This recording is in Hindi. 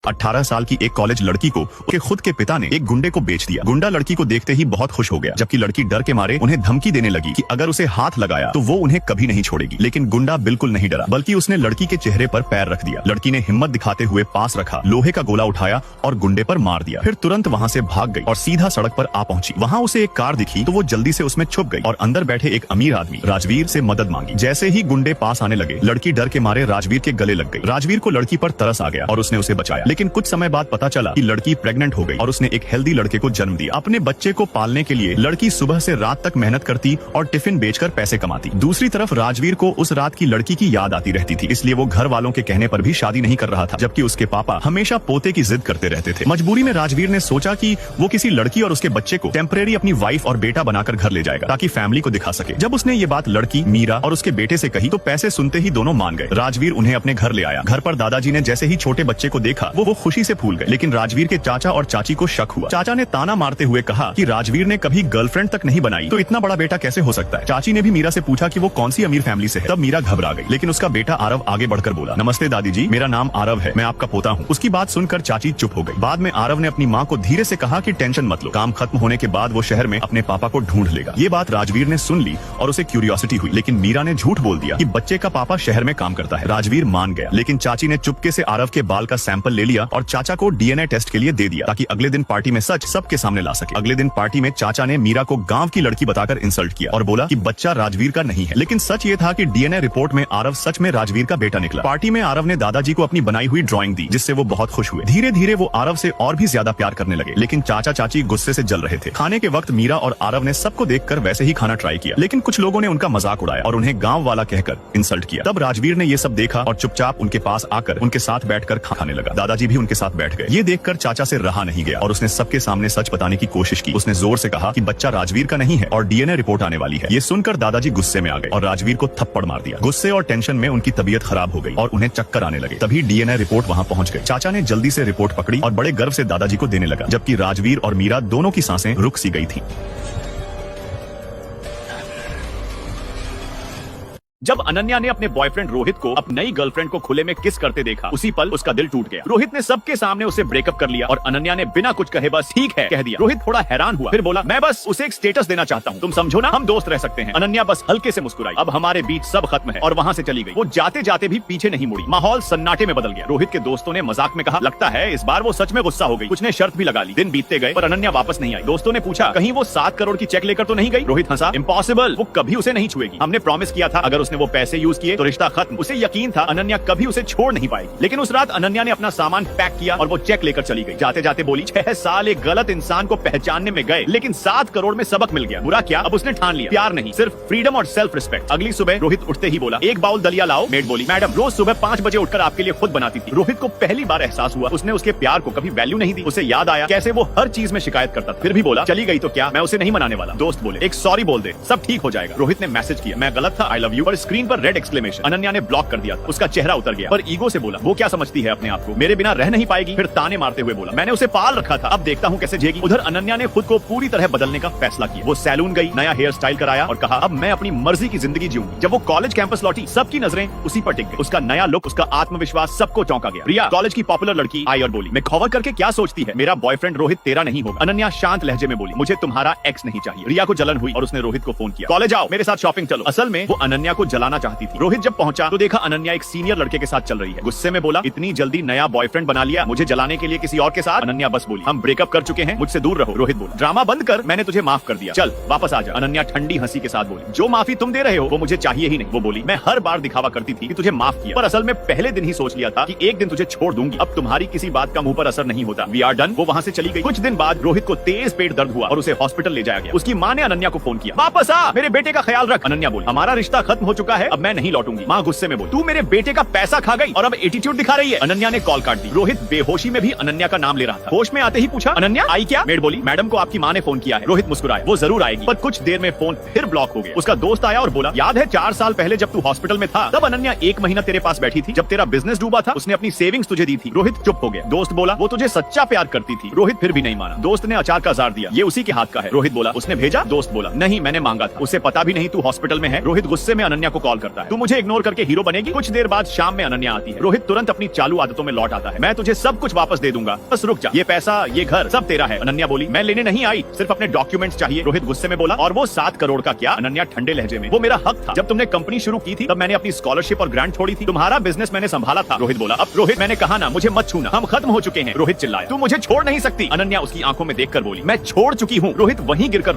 18 साल की एक कॉलेज लड़की को उसके खुद के पिता ने एक गुंडे को बेच दिया। गुंडा लड़की को देखते ही बहुत खुश हो गया, जबकि लड़की डर के मारे उन्हें धमकी देने लगी कि अगर उसे हाथ लगाया तो वो उन्हें कभी नहीं छोड़ेगी। लेकिन गुंडा बिल्कुल नहीं डरा, बल्कि उसने लड़की के चेहरे पर पैर रख दिया। लड़की ने हिम्मत दिखाते हुए पास रखा, लोहे का गोला उठाया और गुंडे पर मार दिया। फिर तुरंत वहाँ से भाग गई और सीधा सड़क पर आ पहुंची। वहाँ उसे एक कार दिखी तो वो जल्दी से उसमें छुप गई और अंदर बैठे एक अमीर आदमी राजवीर से मदद मांगी। जैसे ही गुंडे पास आने लगे, लड़की डर के मारे राजवीर के गले लग गई। राजवीर को लड़की पर तरस आ गया और उसने उसे बचाया। लेकिन कुछ समय बाद पता चला कि लड़की प्रेग्नेंट हो गई और उसने एक हेल्दी लड़के को जन्म दिया। अपने बच्चे को पालने के लिए लड़की सुबह से रात तक मेहनत करती और टिफिन बेचकर पैसे कमाती। दूसरी तरफ राजवीर को उस रात की लड़की की याद आती रहती थी, इसलिए वो घर वालों के कहने पर भी शादी नहीं कर रहा था, जबकि उसके पापा हमेशा पोते की जिद करते रहते थे। मजबूरी में राजवीर ने सोचा कि वो किसी लड़की और उसके बच्चे को टेम्परेरी अपनी वाइफ और बेटा बनाकर घर ले जाएगा ताकि फैमिली को दिखा सके। जब उसने ये बात लड़की, मीरा और उसके बेटे से कही तो पैसे सुनते ही दोनों मान गए। राजवीर उन्हें अपने घर ले आया। घर पर दादाजी ने जैसे ही छोटे बच्चे को देखा वो खुशी से फूल गए। लेकिन राजवीर के चाचा और चाची को शक हुआ। चाचा ने ताना मारते हुए कहा कि राजवीर ने कभी गर्लफ्रेंड तक नहीं बनाई तो इतना बड़ा बेटा कैसे हो सकता है। चाची ने भी मीरा से पूछा कि वो कौन सी अमीर फैमिली से है। तब मीरा घबरा गई, लेकिन उसका बेटा आरव आगे बढ़कर बोला, नमस्ते दादी जी, मेरा नाम आरव है, मैं आपका पोता हूँ। उसकी बात सुनकर चाची चुप हो गई। बाद में आरव ने अपनी माँ को धीरे से कहा कि टेंशन मत लो, काम खत्म होने के बाद वो शहर में अपने पापा को ढूंढ लेगा। ये बात राजवीर ने सुन ली और उसे क्यूरियोसिटी हुई, लेकिन मीरा ने झूठ बोल दिया कि बच्चे का पापा शहर में काम करता है। राजवीर मान गया, लेकिन चाची ने चुपके से आरव के बाल का सैंपल ले लिया और चाचा को डीएनए टेस्ट के लिए दे दिया ताकि अगले दिन पार्टी में सच सबके सामने ला सके। अगले दिन पार्टी में चाचा ने मीरा को गांव की लड़की बताकर इंसल्ट किया और बोला कि बच्चा राजवीर का नहीं है। लेकिन सच ये था कि डीएनए रिपोर्ट में आरव सच में राजवीर का बेटा निकला। पार्टी में आरव ने दादाजी को अपनी बनाई हुई ड्राइंग दी, जिससे वो बहुत खुश हुए। धीरे धीरे वो आरव से और भी ज्यादा प्यार करने लगे, लेकिन चाचा चाची गुस्से से जल रहे थे। खाने के वक्त मीरा और आरव ने सबको देखकर वैसे ही खाना ट्राई किया, लेकिन कुछ लोगों ने उनका मजाक उड़ाया और उन्हें गाँव वाला कहकर इंसल्ट किया। तब राजवीर ने ये सब देखा और चुपचाप उनके पास आकर उनके साथ बैठकर खाने लगा। दादाजी भी उनके साथ बैठ गए। ये देखकर चाचा से रहा नहीं गया और उसने सबके सामने सच बताने की कोशिश की। उसने जोर से कहा कि बच्चा राजवीर का नहीं है और डीएनए रिपोर्ट आने वाली है। ये सुनकर दादाजी गुस्से में आ गए और राजवीर को थप्पड़ मार दिया। गुस्से और टेंशन में उनकी तबीयत खराब हो गई और उन्हें चक्कर आने लगे। तभी डीएनए रिपोर्ट वहाँ पहुँच गई। चाचा ने जल्दी से रिपोर्ट पकड़ी और बड़े गर्व से दादाजी को देने लगा, जबकि राजवीर और मीरा दोनों की सांसें रुक सी गई थी। जब अनन्या ने अपने बॉयफ्रेंड रोहित को अपनी नई गर्लफ्रेंड को खुले में किस करते देखा, उसी पल उसका दिल टूट गया। रोहित ने सबके सामने उसे ब्रेकअप कर लिया और अनन्या ने बिना कुछ कहे बस ठीक है कह दिया। रोहित थोड़ा हैरान हुआ, फिर बोला, मैं बस उसे एक स्टेटस देना चाहता हूँ, तुम समझो ना, हम दोस्त रह सकते हैं। अनन्या बस हल्के से मुस्कुराई, अब हमारे बीच सब खत्म है, और वहाँ से चली गई। वो जाते जाते भी पीछे नहीं मुड़ी। माहौल सन्नाटे में बदल गया। रोहित के दोस्तों ने मजाक में कहा, लगता है इस बार वो सच में गुस्सा हो गई। कुछ ने शर्त भी लगा ली। दिन बीतते गए पर अनन्या वापस नहीं आई। दोस्तों ने पूछा, कहीं वो 7 करोड़ की चेक लेकर तो नहीं गई? रोहित हंसा, इम्पॉसिबल, वो कभी उसे नहीं छुएगी। हमने प्रॉमिस किया था अगर उसने वो पैसे यूज किए तो रिश्ता खत्म। उसे यकीन था अनन्या कभी उसे छोड़ नहीं पाएगी। लेकिन उस रात अनन्या ने अपना सामान पैक किया और वो चेक लेकर चली गई। जाते जाते बोली, 6 साल एक गलत इंसान को पहचानने में गए, लेकिन 7 करोड़ में सबक मिल गया। बुरा क्या, अब उसने ठान लिया, प्यार नहीं, सिर्फ फ्रीडम और सेल्फ रिस्पेक्ट। अगली सुबह रोहित उठते ही बोला, एक बाउल दलिया लाओ। मेड बोली, मैडम रोज सुबह 5 बजे उठकर आपके लिए खुद बनाती थी। रोहित को पहली बार एहसास हुआ उसने उसके प्यार को कभी वैल्यू नहीं दी। उसे याद आया कैसे वो हर चीज में शिकायत करता था। फिर भी बोला, चली गई तो क्या, मैं उसे नहीं मनाने वाला। दोस्त बोले, एक सॉरी बोल दे, सब ठीक हो जाएगा। रोहित ने मैसेज किया, मैं गलत था, आई लव यू, और स्क्रीन पर रेड एक्सक्लेमेशन। अनन्या ने ब्लॉक कर दिया था। उसका चेहरा उतर गया, पर ईगो से बोला, वो क्या समझती है अपने आप को, मेरे बिना रह नहीं पाएगी। फिर ताने मारते हुए बोला, मैंने उसे पाल रखा था, अब देखता हूँ कैसे झेगी। उधर अनन्या ने खुद को पूरी तरह बदलने का फैसला किया। वो सैलून गई, नया हेयर स्टाइल कराया और कहा, अब मैं अपनी मर्जी की जिंदगी जीऊंगी। जब वो कॉलेज कैंपस लौटी, सबकी नजरें उसी पर टिक गई। उसका नया लुक, उसका आत्मविश्वास सबको चौंका गया। रिया, कॉलेज की पॉपुलर लड़की, आई और बोली, मैं खबर करके क्या सोचती है, मेरा बॉयफ्रेंड रोहित तेरा नहीं होगा। अनन्या शांत लहजे में बोली, मुझे तुम्हारा एक्स नहीं चाहिए। रिया को जलन हुई और उसने रोहित को फोन किया, कॉलेज आओ, मेरे साथ शॉपिंग चलो। असल में वो अनन्या को जलाना चाहती थी। रोहित जब पहुंचा तो देखा अनन्या एक सीनियर लड़के के साथ चल रही है। गुस्से में बोला, इतनी जल्दी नया बॉयफ्रेंड बना लिया, मुझे जलाने के लिए किसी और के साथ। अनन्या बस बोली, हम ब्रेकअप कर चुके हैं, मुझसे दूर रहो। रोहित बोला, ड्रामा बंद कर, मैंने तुझे माफ कर दिया, चल वापस आ जा। अनन्या ठंडी हंसी के साथ बोली, जो माफी तुम दे रहे हो वो मुझे चाहिए ही नहीं। वो बोली, मैं हर बार दिखावा करती थी कि तुझे माफ किया, पर असल में पहले दिन ही सोच लिया था कि एक दिन तुझे छोड़ दूंगी। अब तुम्हारी किसी बात का मुंह पर असर नहीं होता, वी आर डन। वो वहाँ से चली गई। कुछ दिन बाद रोहित को तेज पेट दर्द हुआ और उसे हॉस्पिटल ले जाया गया। उसकी माँ ने अनन्या को फोन किया, वापस आ, मेरे बेटे का ख्याल रख। अनन्या बोली, हमारा रिश्ता खत्म हो चुका है, अब मैं नहीं लौटूंगी। माँ गुस्से में बोली, तू मेरे बेटे का पैसा खा गई और अब एटीट्यूड दिखा रही है। अनन्या ने कॉल काट दी। रोहित बेहोशी में भी अनन्या का नाम ले रहा था। होश में आते ही पूछा, अनन्या आई क्या? मेड बोली, मैडम को आपकी माँ ने फोन किया है। रोहित मुस्कुराए, वो जरूर आएगी, पर कुछ देर में फोन फिर ब्लॉक हो गया। उसका दोस्त आया और बोला, याद है 4 साल पहले जब तू हॉस्पिटल में था, तब अनन्या 1 महीना तेरे पास बैठी थी, जब तेरा बिजनेस डूबा था, उसने अपनी सेविंग्स तुझे दी थी। रोहित चुप हो गया। दोस्त बोला, वो तुझे सच्चा प्यार करती थी। रोहित फिर भी नहीं माना। दोस्त ने अचार का जार दिया, ये उसी के हाथ का है। रोहित बोला, उसने भेजा? दोस्त बोला, नहीं मैंने मांगा था, उसे पता भी नहीं तू हॉस्पिटल में है। रोहित गुस्से में अनन्या को कॉल करता है, तू मुझे इग्नोर करके हीरो बनेगी। कुछ देर बाद शाम में अनन्या आती है। रोहित तुरंत अपनी चालू आदतों में लौट आता है। मैं तुझे सब कुछ वापस दे दूंगा, बस रुक जा, ये पैसा ये घर सब तेरा है। अनन्या बोली, मैं लेने नहीं आई, सिर्फ अपने डॉक्यूमेंट्स चाहिए। रोहित गुस्से में बोला, और वो 7 करोड़ का क्या? अनन्या ठंडे लहजे में, वो मेरा हक था। जब तुमने कंपनी शुरू की थी तब मैंने अपनी स्कॉलरशिप और ग्रांट छोड़ी थी, तुम्हारा बिजनेस मैंने संभाला था। रोहित बोला, अब रोहित मैंने कहा ना, मुझे मत छूना, हम खत्म हो चुके हैं। रोहित चिल्लाया, तू मुझे छोड़ नहीं सकती। अनन्या उसकी आंखों में देखकर बोली, मैं छोड़ चुकी हूँ। रोहित वहीं गिरकर